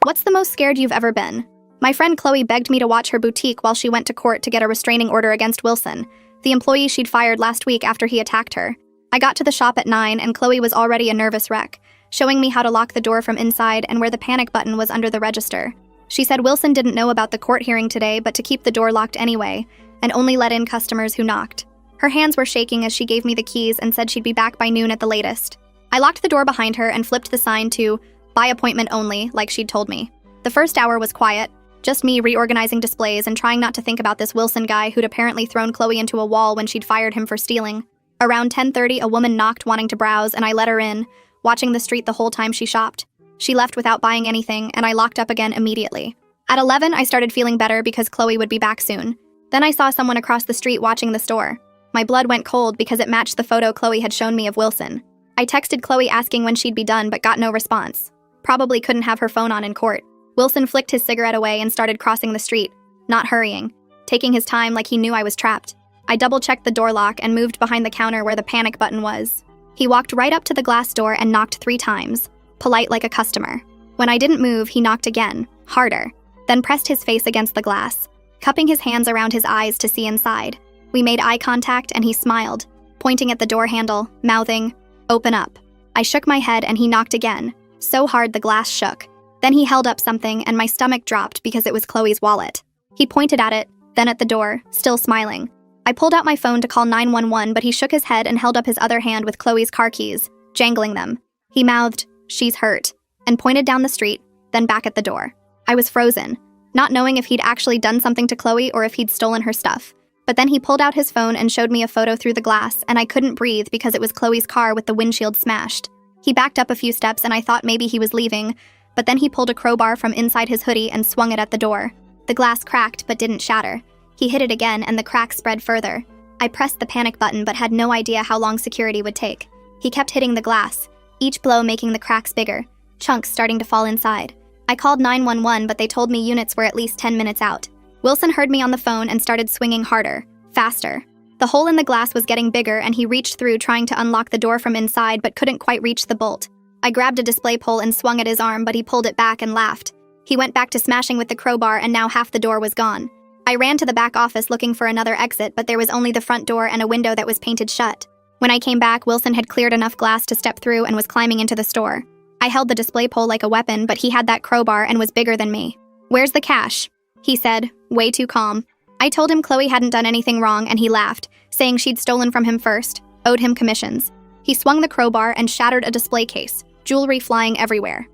What's the most scared you've ever been? My friend Chloe begged me to watch her boutique while she went to court to get a restraining order against Wilson, the employee she'd fired last week after he attacked her. I got to the shop at 9 and Chloe was already a nervous wreck, showing me how to lock the door from inside and where the panic button was under the register. She said Wilson didn't know about the court hearing today but to keep the door locked anyway, and only let in customers who knocked. Her hands were shaking as she gave me the keys and said she'd be back by noon at the latest. I locked the door behind her and flipped the sign to by appointment only, like she'd told me. The first hour was quiet, just me reorganizing displays and trying not to think about this Wilson guy who'd apparently thrown Chloe into a wall when she'd fired him for stealing. Around 10:30, a woman knocked wanting to browse and I let her in, watching the street the whole time she shopped. She left without buying anything and I locked up again immediately. At 11, I started feeling better because Chloe would be back soon. Then I saw someone across the street watching the store. My blood went cold because it matched the photo Chloe had shown me of Wilson. I texted Chloe asking when she'd be done but got no response. Probably couldn't have her phone on in court. Wilson flicked his cigarette away and started crossing the street, not hurrying, taking his time like he knew I was trapped. I double-checked the door lock and moved behind the counter where the panic button was. He walked right up to the glass door and knocked 3 times, polite like a customer. When I didn't move, he knocked again, harder, then pressed his face against the glass, cupping his hands around his eyes to see inside. We made eye contact and he smiled, pointing at the door handle, mouthing, "Open up." I shook my head and he knocked again, so hard the glass shook. Then he held up something and my stomach dropped because it was Chloe's wallet. He pointed at it, then at the door, still smiling. I pulled out my phone to call 911, but he shook his head and held up his other hand with Chloe's car keys, jangling them. He mouthed, "She's hurt," and pointed down the street, then back at the door. I was frozen, not knowing if he'd actually done something to Chloe or if he'd stolen her stuff. But then he pulled out his phone and showed me a photo through the glass, and I couldn't breathe because it was Chloe's car with the windshield smashed. He backed up a few steps and I thought maybe he was leaving, but then he pulled a crowbar from inside his hoodie and swung it at the door. The glass cracked but didn't shatter. He hit it again and the crack spread further. I pressed the panic button but had no idea how long security would take. He kept hitting the glass, each blow making the cracks bigger, chunks starting to fall inside. I called 911 but they told me units were at least 10 minutes out. Wilson heard me on the phone and started swinging harder, faster. The hole in the glass was getting bigger and he reached through trying to unlock the door from inside but couldn't quite reach the bolt. I grabbed a display pole and swung at his arm but he pulled it back and laughed. He went back to smashing with the crowbar and now half the door was gone. I ran to the back office looking for another exit but there was only the front door and a window that was painted shut. When I came back, Wilson had cleared enough glass to step through and was climbing into the store. I held the display pole like a weapon but he had that crowbar and was bigger than me. "Where's the cash?" he said, way too calm. I told him Chloe hadn't done anything wrong and he laughed, saying she'd stolen from him first, owed him commissions. He swung the crowbar and shattered a display case, jewelry flying everywhere.